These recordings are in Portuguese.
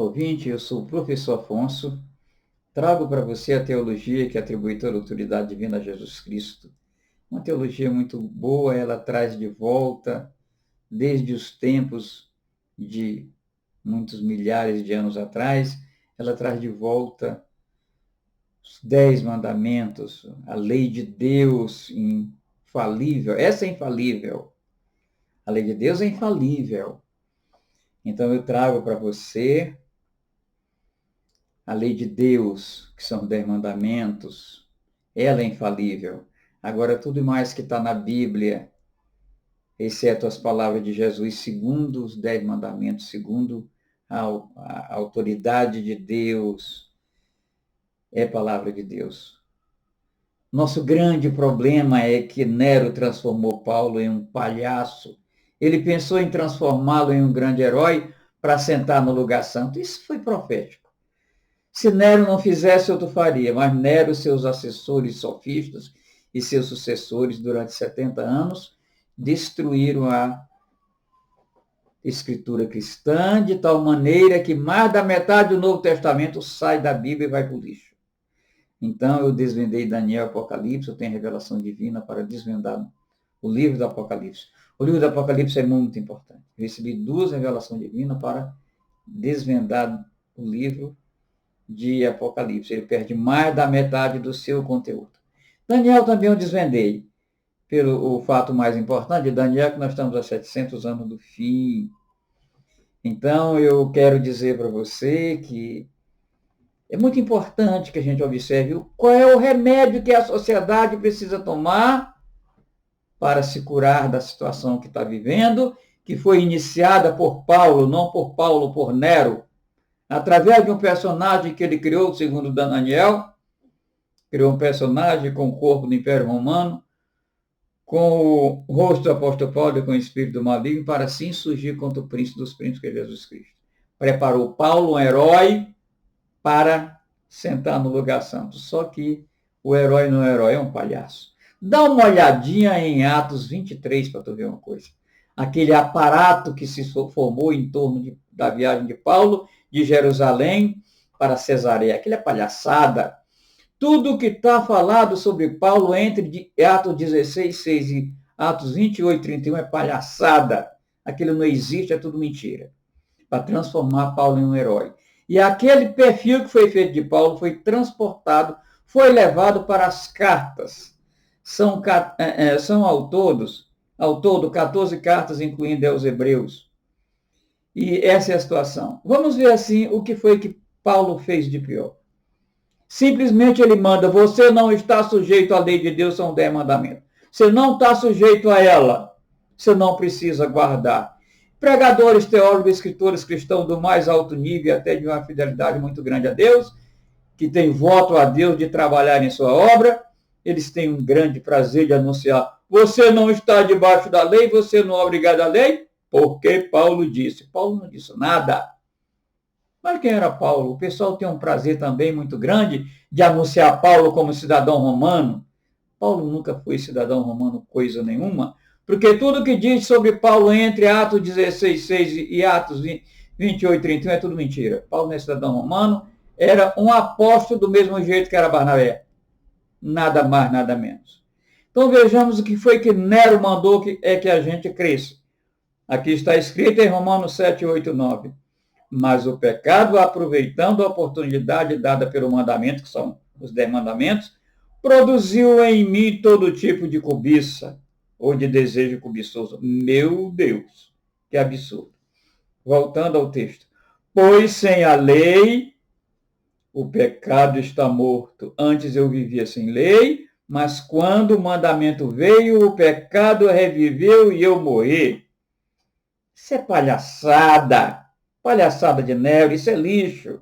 ouvinte, eu sou o professor Afonso, trago para você a teologia que atribui toda a autoridade divina a Jesus Cristo. Uma teologia muito boa, ela traz de volta, desde os tempos de muitos milhares de anos atrás, ela traz de volta os 10 mandamentos, a lei de Deus infalível, essa é infalível. A lei de Deus é infalível. Então eu trago para você a lei de Deus, que são os 10 mandamentos, ela é infalível. Agora, tudo mais que está na Bíblia, exceto as palavras de Jesus, segundo os 10 mandamentos, segundo a autoridade de Deus, é palavra de Deus. Nosso grande problema é que Nero transformou Paulo em um palhaço. Ele pensou em transformá-lo em um grande herói para sentar no lugar santo. Isso foi profético. Se Nero não fizesse, outro faria, mas Nero, seus assessores sofistas e seus sucessores, durante 70 anos, destruíram a escritura cristã de tal maneira que mais da metade do Novo Testamento sai da Bíblia e vai para o lixo. Então, eu desvendei Daniel e Apocalipse, eu tenho revelação divina para desvendar o livro do Apocalipse. O livro do Apocalipse é muito importante. Eu recebi 2 revelações divinas para desvendar o livro de Apocalipse. Ele perde mais da metade do seu conteúdo. Daniel também eu desvendei, pelo o fato mais importante de Daniel, que nós estamos a 700 anos do fim. Então, eu quero dizer para você que é muito importante que a gente observe qual é o remédio que a sociedade precisa tomar para se curar da situação que está vivendo, que foi iniciada por Paulo, não por Paulo, por Nero, através de um personagem que ele criou, segundo Daniel, criou um personagem com o corpo do Império Romano, com o rosto do apóstolo Paulo e com o espírito maligno, para assim surgir contra o príncipe dos príncipes, que é Jesus Cristo. Preparou Paulo, um herói, para sentar no lugar santo. Só que o herói não é herói, é um palhaço. Dá uma olhadinha em Atos 23 para tu ver uma coisa. Aquele aparato que se formou em torno da viagem de Paulo de Jerusalém para Cesareia. Aquilo é palhaçada. Tudo que está falado sobre Paulo entre Atos 16, 6 e Atos 28, 31 é palhaçada. Aquilo não existe, é tudo mentira. Para transformar Paulo em um herói. E aquele perfil que foi feito de Paulo foi transportado, foi levado para as cartas. São ao todo 14 cartas, incluindo aos Hebreus. E essa é a situação. Vamos ver assim o que foi que Paulo fez de pior. Simplesmente ele manda, você não está sujeito à lei de Deus, são 10 mandamentos. Você não está sujeito a ela, você não precisa guardar. Pregadores, teólogos, escritores cristãos do mais alto nível, até de uma fidelidade muito grande a Deus, que tem voto a Deus de trabalhar em sua obra, eles têm um grande prazer de anunciar, você não está debaixo da lei, você não é obrigado à lei, porque Paulo disse. Paulo não disse nada. Mas quem era Paulo? O pessoal tem um prazer também muito grande de anunciar Paulo como cidadão romano. Paulo nunca foi cidadão romano coisa nenhuma, porque tudo que diz sobre Paulo entre Atos 16, 6 e Atos 28, 31 é tudo mentira. Paulo não é cidadão romano, era um apóstolo do mesmo jeito que era Barnabé. Nada mais, nada menos. Então vejamos o que foi que Nero mandou que a gente cresça. Aqui está escrito em Romanos 7, 8, 9. Mas o pecado, aproveitando a oportunidade dada pelo mandamento, que são os 10 mandamentos, produziu em mim todo tipo de cobiça ou de desejo cobiçoso. Meu Deus, que absurdo. Voltando ao texto. Pois sem a lei, o pecado está morto. Antes eu vivia sem lei, mas quando o mandamento veio, o pecado reviveu e eu morri. Isso é palhaçada. Palhaçada de Nero, isso é lixo.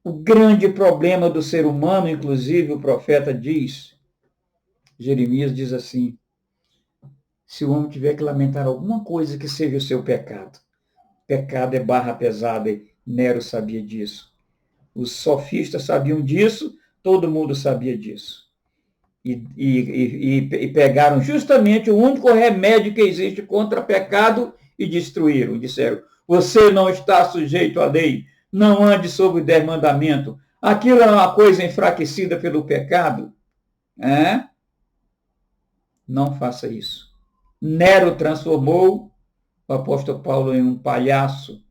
O grande problema do ser humano, inclusive o profeta diz, Jeremias diz assim, se o homem tiver que lamentar alguma coisa que seja o seu pecado. Pecado é barra pesada, e Nero sabia disso. Os sofistas sabiam disso, todo mundo sabia disso. E pegaram justamente o único remédio que existe contra pecado e destruíram. Disseram, Você não está sujeito à lei. Não ande sobre o 10 mandamentos. Aquilo é uma coisa enfraquecida pelo pecado. É? Não faça isso. Nero transformou o apóstolo Paulo em um palhaço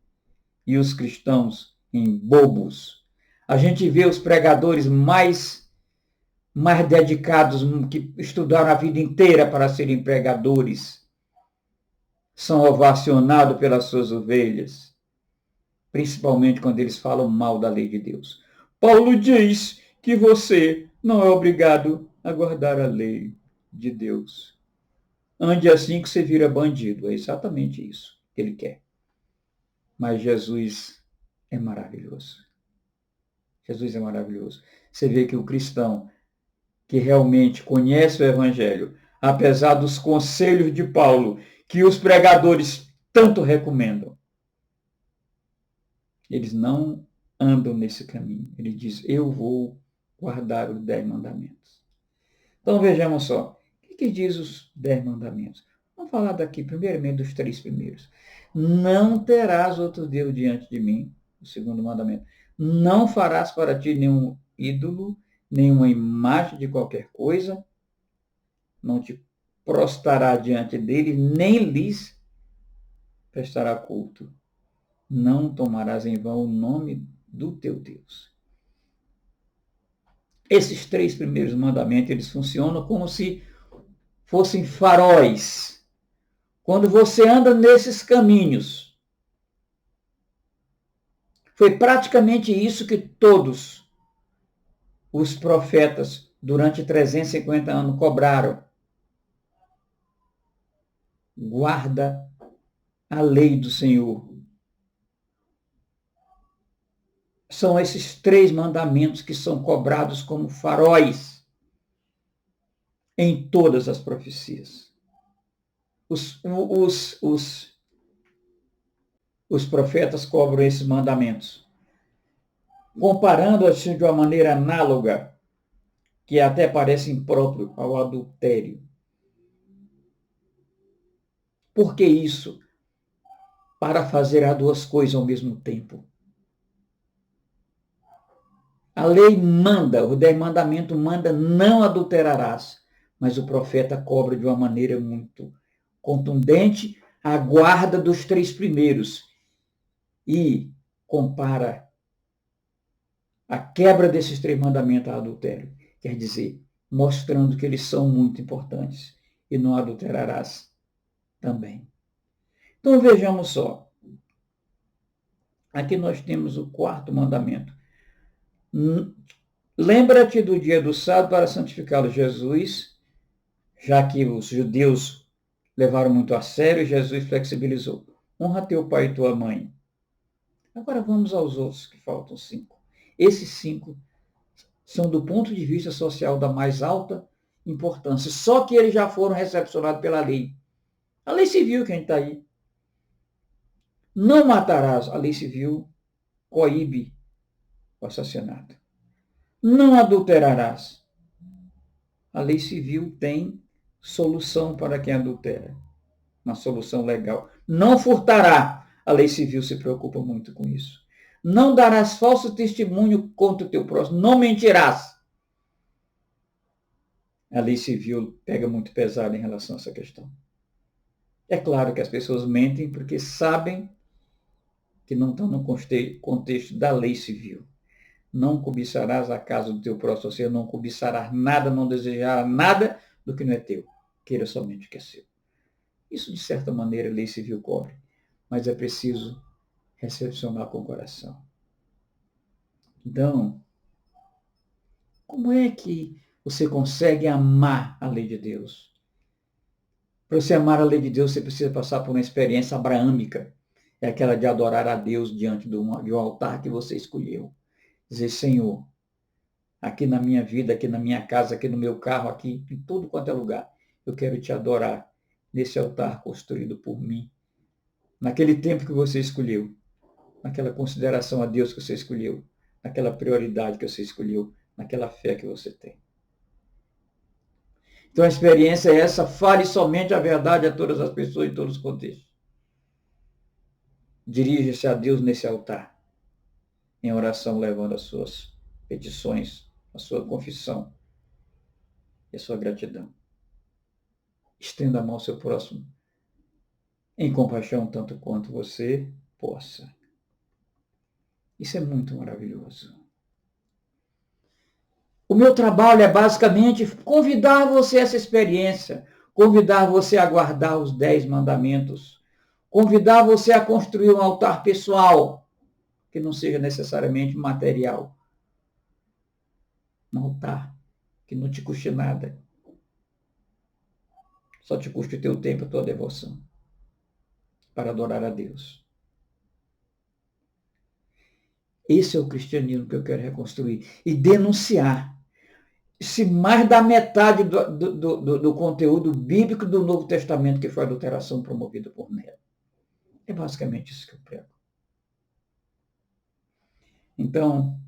e os cristãos em bobos. A gente vê os pregadores mais dedicados, que estudaram a vida inteira para serem pregadores, são ovacionados pelas suas ovelhas, principalmente quando eles falam mal da lei de Deus. Paulo diz que você não é obrigado a guardar a lei de Deus. Ande assim que você vira bandido. É exatamente isso que ele quer. Mas Jesus é maravilhoso. Jesus é maravilhoso. Você vê que o cristão que realmente conhece o Evangelho, apesar dos conselhos de Paulo, que os pregadores tanto recomendam, eles não andam nesse caminho. Ele diz, eu vou guardar os 10 mandamentos. Então vejamos só, o que diz os 10 mandamentos? Vamos falar daqui, primeiramente, dos 3 primeiros. Não terás outro Deus diante de mim, o segundo mandamento. Não farás para ti nenhum ídolo, nenhuma imagem de qualquer coisa, não te prostrará diante dele, nem lhes prestará culto. Não tomarás em vão o nome do teu Deus. Esses 3 primeiros mandamentos, eles funcionam como se fossem faróis. Quando você anda nesses caminhos, foi praticamente isso que todos os profetas, durante 350 anos, cobraram. Guarda a lei do Senhor. São esses 3 mandamentos que são cobrados como faróis em todas as profecias. Os profetas cobram esses mandamentos, comparando assim de uma maneira análoga, que até parece impróprio ao adultério. Por que isso? Para fazer as 2 coisas ao mesmo tempo. A lei manda, o 10 mandamentos manda, não adulterarás. Mas o profeta cobra de uma maneira muito contundente a guarda dos 3 primeiros. E compara a quebra desses 3 mandamentos ao adultério. Quer dizer, mostrando que eles são muito importantes. E não adulterarás também. Então vejamos só. Aqui nós temos o 4º mandamento. Lembra-te do dia do sábado para santificá-lo. Jesus, já que os judeus levaram muito a sério, Jesus flexibilizou. Honra teu pai e tua mãe. Agora vamos aos outros, que faltam 5. Esses 5 são, do ponto de vista social, da mais alta importância. Só que eles já foram recepcionados pela lei. A lei civil que a gente está aí. Não matarás. A lei civil coíbe o assassinato. Não adulterarás. A lei civil tem solução para quem adultera. Uma solução legal. Não furtará. A lei civil se preocupa muito com isso. Não darás falso testemunho contra o teu próximo. Não mentirás. A lei civil pega muito pesado em relação a essa questão. É claro que as pessoas mentem porque sabem que não estão no contexto da lei civil. Não cobiçarás a casa do teu próximo, ou seja, não cobiçarás nada, não desejarás nada do que não é teu. Queira somente o que é seu. Isso, de certa maneira, a lei civil cobre, mas é preciso recepcionar com o coração. Então, como é que você consegue amar a lei de Deus? Para você amar a lei de Deus, você precisa passar por uma experiência abraâmica. É aquela de adorar a Deus diante de um altar que você escolheu. Dizer, Senhor, aqui na minha vida, aqui na minha casa, aqui no meu carro, aqui, em tudo quanto é lugar, eu quero te adorar nesse altar construído por mim. Naquele tempo que você escolheu, naquela consideração a Deus que você escolheu, naquela prioridade que você escolheu, naquela fé que você tem. Então a experiência é essa, fale somente a verdade a todas as pessoas em todos os contextos. dirija-se a Deus nesse altar, em oração, levando as suas petições, a sua confissão e a sua gratidão. Estenda a mão ao seu próximo, em compaixão, tanto quanto você possa. Isso é muito maravilhoso. O meu trabalho é basicamente convidar você a essa experiência, convidar você a guardar os 10 mandamentos, convidar você a construir um altar pessoal, que não seja necessariamente material. Um altar que não te custe nada. Só te custe o teu tempo, a tua devoção, para adorar a Deus. Esse é o cristianismo que eu quero reconstruir e denunciar. Se mais da metade do conteúdo bíblico do Novo Testamento que foi a adulteração promovida por Nero. É basicamente isso que eu prego. Então,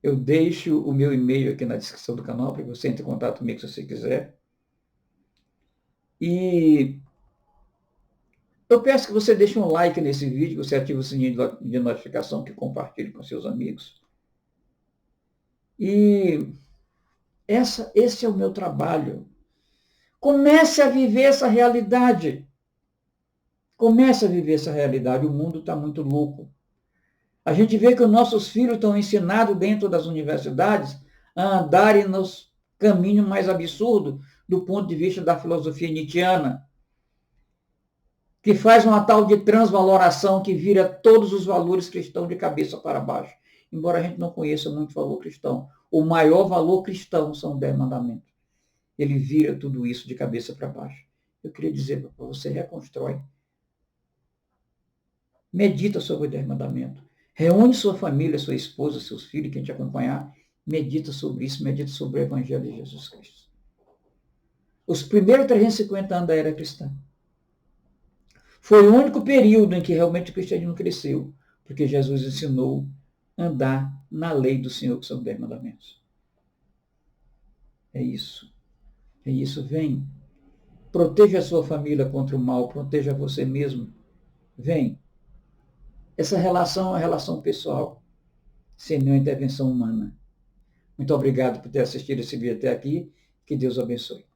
eu deixo o meu e-mail aqui na descrição do canal para que você entre em contato comigo se você quiser. E eu peço que você deixe um like nesse vídeo, que você ative o sininho de notificação, que compartilhe com seus amigos. E esse é o meu trabalho. Comece a viver essa realidade. Comece a viver essa realidade. O mundo está muito louco. A gente vê que os nossos filhos estão ensinados dentro das universidades a andarem nos caminhos mais absurdos do ponto de vista da filosofia nietzschiana, que faz uma tal de transvaloração que vira todos os valores cristãos de cabeça para baixo. Embora a gente não conheça muito valor cristão, o maior valor cristão são os 10 mandamentos. Ele vira tudo isso de cabeça para baixo. Eu queria dizer para você, reconstrói. Medita sobre os 10 mandamentos. Reúne sua família, sua esposa, seus filhos, quem te acompanhar. Medita sobre isso, medita sobre o Evangelho de Jesus Cristo. Os primeiros 350 anos da era cristã. Foi o único período em que realmente o cristianismo cresceu, porque Jesus ensinou a andar na lei do Senhor, que são os 10 mandamentos. É isso. É isso. Vem. Proteja a sua família contra o mal, proteja você mesmo. Vem. Essa relação é uma relação pessoal, sem nenhuma intervenção humana. Muito obrigado por ter assistido esse vídeo até aqui. Que Deus abençoe.